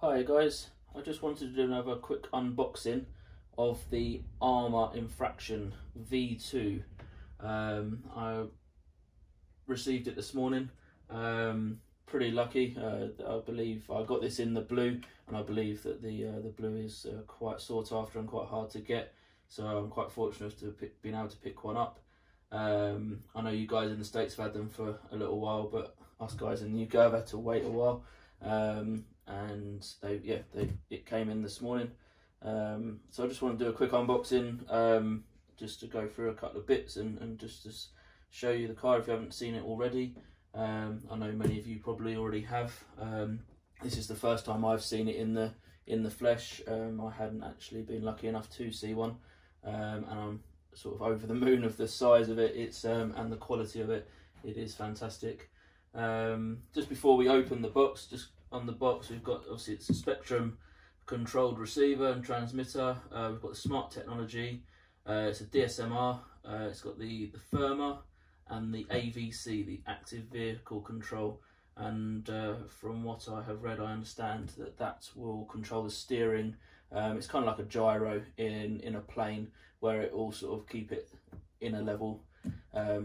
Hi guys, I just wanted to do another quick unboxing of the Arrma Infraction V2. I received it this morning, pretty lucky. I believe I got this in the blue, and I believe that the blue is quite sought after and quite hard to get, so I'm quite fortunate to have been able to pick one up. I know you guys in the States have had them for a little while, but us guys in the UK have had to wait a while. And it came in this morning, so I just want to do a quick unboxing, just to go through a couple of bits and just to show you the car if you haven't seen it already. I know many of you probably already have. This is the first time I've seen it in the flesh. I hadn't actually been lucky enough to see one, and I'm sort of over the moon of the size of it. It's and the quality of it. It is fantastic. Just before we open the box, just on the box we've got, obviously it's a Spectrum controlled receiver and transmitter. We've got the smart technology, it's a DSMR, it's got the firmware and the AVC, the active vehicle control, and from what I have read, I understand that will control the steering. It's kind of like a gyro in a plane, where it will sort of keep it in a level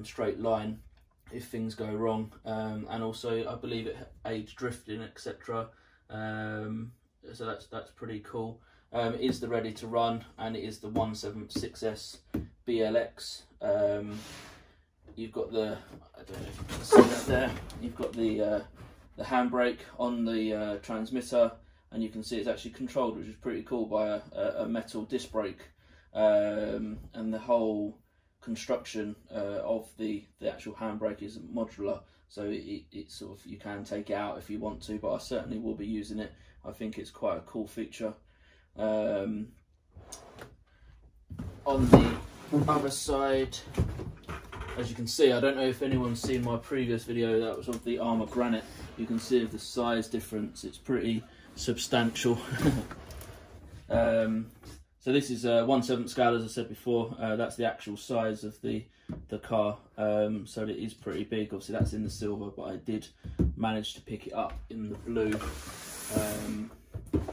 straight line if things go wrong, and also I believe it aids drifting, etc. So that's pretty cool. It is the ready to run, and it is the 176S BLX. You've got the, I don't know if you can see that there, you've got the handbrake on the transmitter, and you can see it's actually controlled, which is pretty cool, by a metal disc brake, and the whole construction of the actual handbrake is modular, so it sort of, you can take it out if you want to, but I certainly will be using it. I think it's quite a cool feature. On the other side, as you can see, I don't know if anyone's seen my previous video that was of the Arrma Granite. You can see the size difference, it's pretty substantial. So this is 1/7 scale, as I said before. That's the actual size of the car, so it is pretty big. Obviously that's in the silver, but I did manage to pick it up in the blue.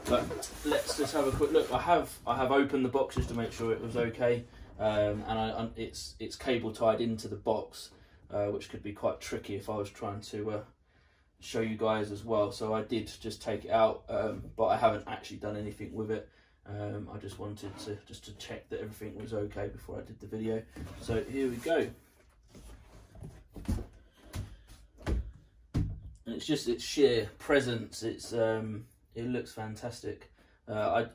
But let's just have a quick look. I have opened the box just to make sure it was okay, and it's cable tied into the box, which could be quite tricky if I was trying to show you guys as well. So I did just take it out, but I haven't actually done anything with it. I just wanted to check that everything was okay before I did the video. So here we go. And it's just its sheer presence. It's it looks fantastic. I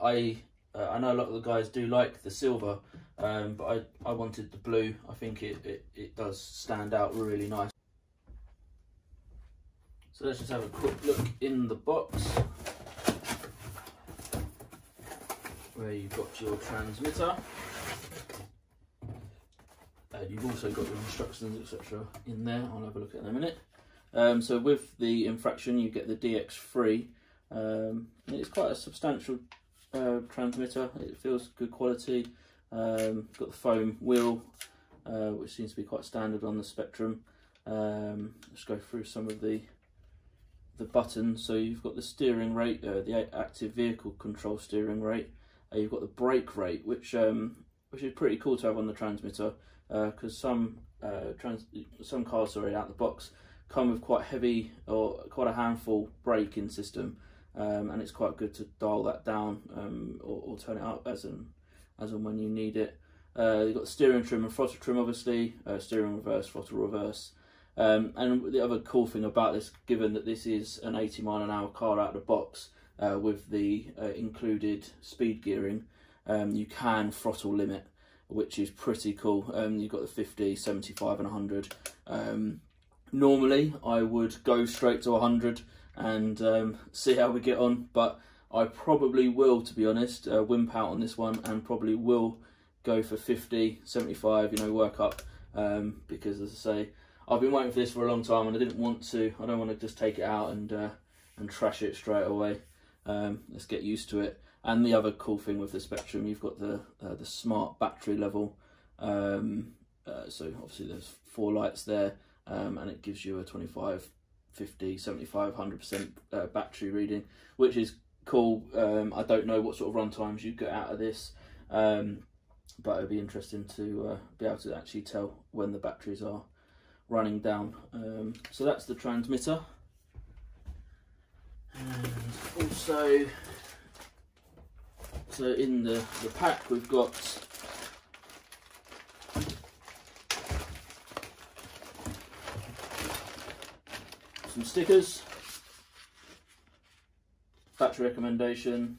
know a lot of the guys do like the silver, but I wanted the blue. I think it does stand out really nice. So let's just have a quick look in the box, where you've got your transmitter, and you've also got your instructions, etc. in there. I'll have a look at them in a minute. So with the Infraction you get the DX3. It's quite a substantial transmitter. It feels good quality. It's got the foam wheel, which seems to be quite standard on the Spectrum. Let's go through some of the buttons. So you've got the steering rate, the active vehicle control steering rate. You've got the brake rate, which is pretty cool to have on the transmitter, because some cars, sorry, out the box come with quite heavy or quite a handful braking system, and it's quite good to dial that down, or turn it up as and when you need it. You've got steering trim and throttle trim, obviously, steering reverse, throttle reverse. And the other cool thing about this, given that this is an 80-mile-an-hour car out of the box, with the included speed gearing, you can throttle limit, which is pretty cool. You've got the 50, 75 and 100. Normally I would go straight to 100 and see how we get on, but I probably will, to be honest, wimp out on this one and probably will go for 50, 75, you know, work up, because as I say, I've been waiting for this for a long time and I don't want to just take it out and trash it straight away. Let's get used to it. And the other cool thing with the Spectrum, you've got the smart battery level. So obviously there's 4 lights there, and it gives you a 25, 50, 75, 100% battery reading, which is cool. I don't know what sort of run times you get out of this, but it'd be interesting to be able to actually tell when the batteries are running down. So that's the transmitter, and also, so in the pack we've got some stickers, battery recommendation,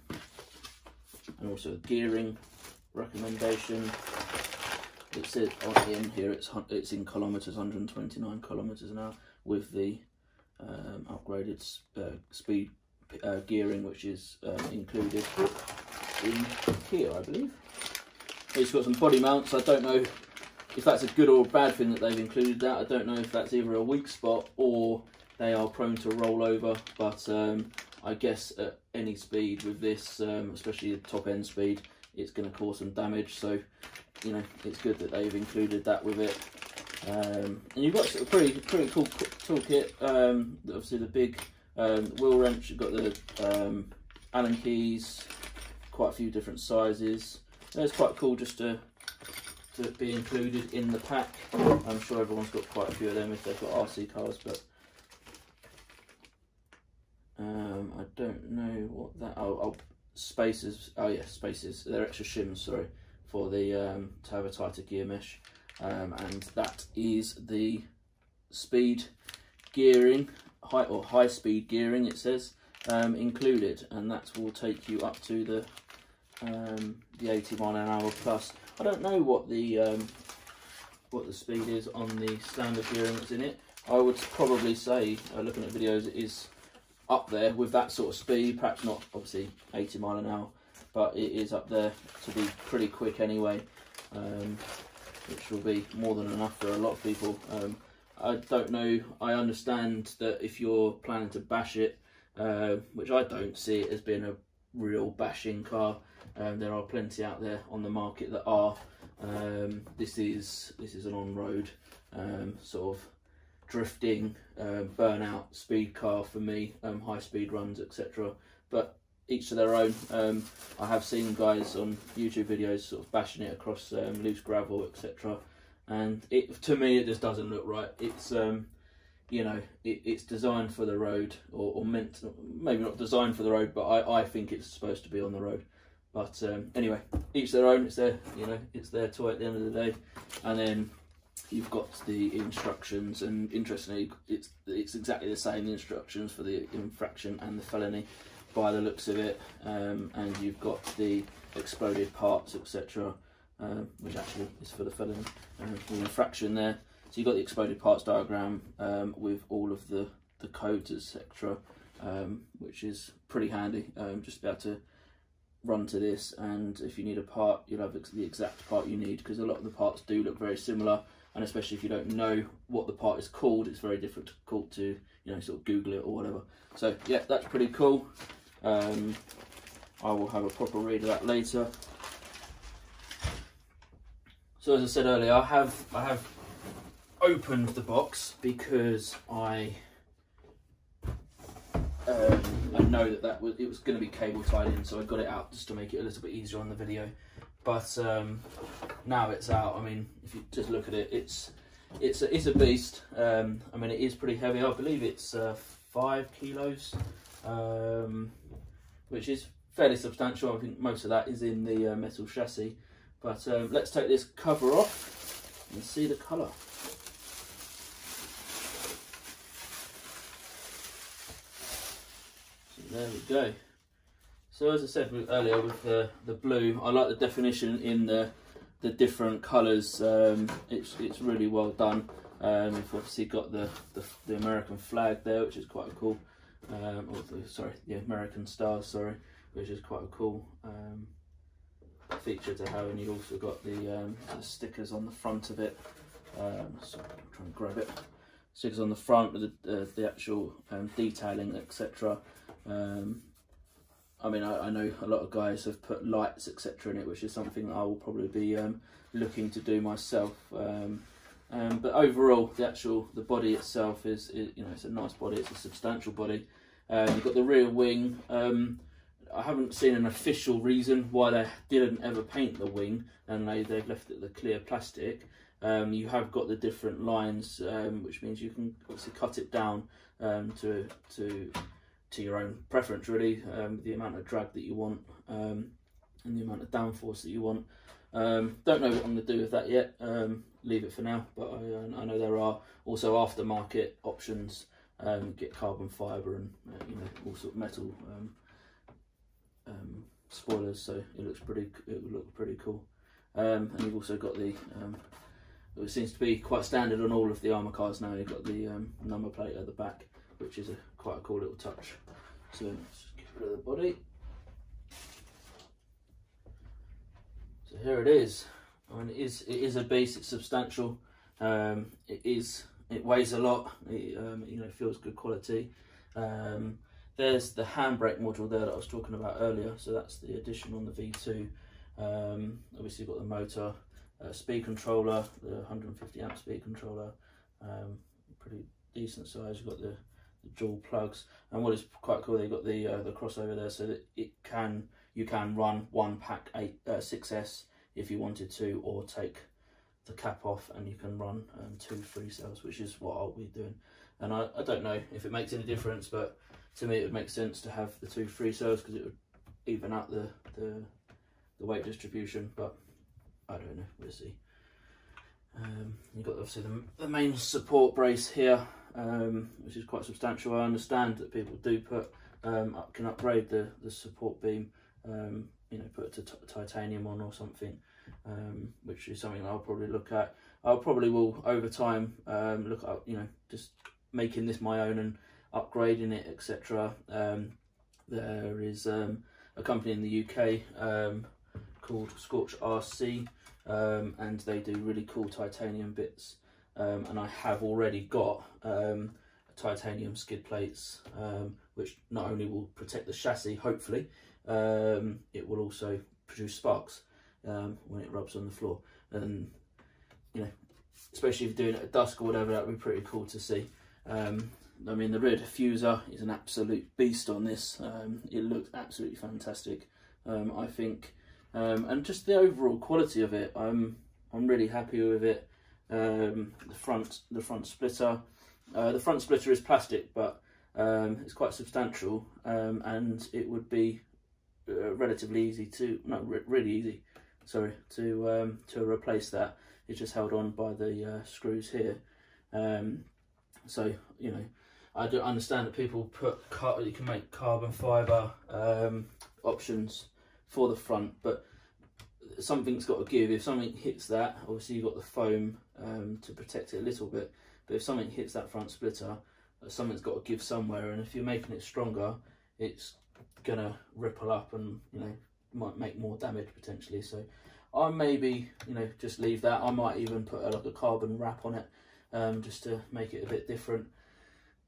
and also a gearing recommendation. It says in here it's in kilometers, 129 kilometers an hour, with the upgraded speed gearing, which is included in here, I believe. It's got some body mounts. I don't know if that's a good or a bad thing that they've included that. I don't know if that's either a weak spot or they are prone to roll over, but I guess at any speed with this, especially the top end speed, it's going to cause some damage. So, you know, it's good that they've included that with it. And you've got a pretty cool toolkit. Obviously the big wheel wrench. You've got the Allen keys, quite a few different sizes. And it's quite cool just to be included in the pack. I'm sure everyone's got quite a few of them if they've got RC cars, but I don't know what that. Oh, spacers. Oh yeah, spacers. They're extra shims. Sorry, for the to have a tighter gear mesh. And that is the speed gearing, high speed gearing. It says included, and that will take you up to the 80 mile an hour plus. I don't know what the speed is on the standard gearing that's in it. I would probably say, looking at videos, it is up there with that sort of speed. Perhaps not obviously 80 mile an hour, but it is up there to be pretty quick anyway, which will be more than enough for a lot of people. I don't know. I understand that if you're planning to bash it, which I don't see it as being a real bashing car. There are plenty out there on the market that are. This is an on-road sort of drifting, burnout speed car for me, high speed runs, etc. But each to their own. I have seen guys on YouTube videos sort of bashing it across loose gravel, etc. And to me it just doesn't look right. It's you know, it's designed for the road, or meant to, maybe not designed for the road, but I think it's supposed to be on the road. But anyway, each their own. It's their, you know, it's their toy at the end of the day. And then you've got the instructions, and interestingly, it's exactly the same instructions for the infraction and the felony, by the looks of it. And you've got the exploded parts, etc., which actually is for the felony, the infraction there. So you've got the exploded parts diagram with all of the codes, etc., which is pretty handy, just to be able to run to this, and if you need a part, you'll have the exact part you need, because a lot of the parts do look very similar, and especially if you don't know what the part is called, it's very difficult to, you know, sort of Google it or whatever. So yeah, that's pretty cool. I will have a proper read of that later. So as I said earlier, I have opened the box because I know that it was going to be cable tied in, so I got it out just to make it a little bit easier on the video. But now it's out. I mean, if you just look at it, it's a beast. I mean, it is pretty heavy. I believe it's 5 kilos, which is fairly substantial. I think most of that is in the metal chassis. But let's take this cover off and see the colour. There we go. So as I said earlier with the blue, I like the definition in the different colours. It's really well done. We've obviously got the American flag there, which is quite cool. The American stars, sorry, which is quite a cool feature to have. And you've also got the stickers on the front of it. So I'm trying to grab it. Stickers on the front with the actual detailing, etc. I mean, I know a lot of guys have put lights, etc. in it, which is something that I will probably be looking to do myself. But overall, the body itself is, you know, it's a nice body. It's a substantial body. You've got the rear wing. I haven't seen an official reason why they didn't ever paint the wing and they've left it the clear plastic. You have got the different lines, which means you can obviously cut it down to your own preference, really, the amount of drag that you want and the amount of downforce that you want. Don't know what I'm going to do with that yet. Leave it for now, but I know there are also aftermarket options. Get carbon fibre and you know, all sort of metal spoilers, so it would look pretty cool. And you've also got the it seems to be quite standard on all of the Arrma cars now. You've got the number plate at the back, which is quite a cool little touch. So let's get rid of the body. So here it is. I mean, it is a beast. It's substantial. It weighs a lot. It you know, feels good quality. There's the handbrake module there that I was talking about earlier. So that's the addition on the V2. Obviously, you've got the motor, speed controller, the 150 amp speed controller, pretty decent size. You've got the dual plugs, and what is quite cool, they've got the crossover there, so that you can run one pack 6S if you wanted to, or take the cap off and you can run 2 free cells, which is what I'll be doing. And I don't know if it makes any difference, but to me it would make sense to have the 2 free cells because it would even out the weight distribution, but I don't know, we'll see. You've got obviously the main support brace here, which is quite substantial. I understand that people do can upgrade the support beam, you know, put it to titanium on or something, which is something I'll probably look at. I probably will over time look at, you know, just making this my own and upgrading it, etc. There is a company in the UK called Scorch RC, and they do really cool titanium bits, and I have already got titanium skid plates, which not only will protect the chassis, hopefully, it will also produce sparks when it rubs on the floor. And you know, especially if you're doing it at dusk or whatever, that would be pretty cool to see. I mean, the rear diffuser is an absolute beast on this. It looks absolutely fantastic, I think, and just the overall quality of it, I'm really happy with it. The front splitter, the front splitter is plastic, but it's quite substantial, and it would be relatively easy to, really easy, sorry, to replace that. It's just held on by the screws here. So, you know, I do understand that people you can make carbon fibre options for the front, but something's got to give. If something hits that, obviously you've got the foam to protect it a little bit, but if something hits that front splitter, something's got to give somewhere, and if you're making it stronger, it's gonna ripple up and, you know, might make more damage potentially. So I maybe, you know, just leave that. I might even put like a carbon wrap on it, just to make it a bit different.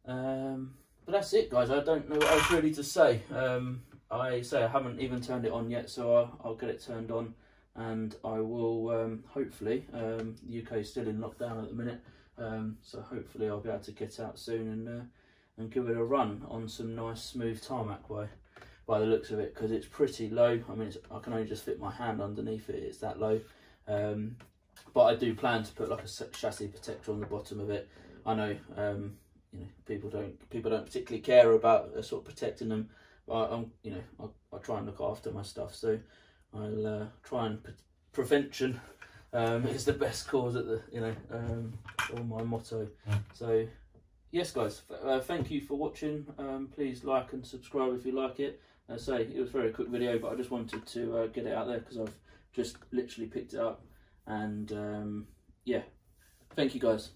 But that's it, guys. I don't know what else really to say. I haven't even turned it on yet, so I'll get it turned on, and I will hopefully, the UK is still in lockdown at the minute, so hopefully I'll be able to get out soon and give it a run on some nice smooth tarmac by the looks of it, because it's pretty low. I mean, I can only just fit my hand underneath it, it's that low. But I do plan to put like a chassis protector on the bottom of it. I know, you know, people don't particularly care about sort of protecting them, but you know, I try and look after my stuff, so I'll try and prevention is the best cause at the, you know, or my motto. So yes, guys, thank you for watching. Please like and subscribe if you like it. I say it was a very quick video, but I just wanted to get it out there because I've just literally picked it up, and yeah, thank you, guys.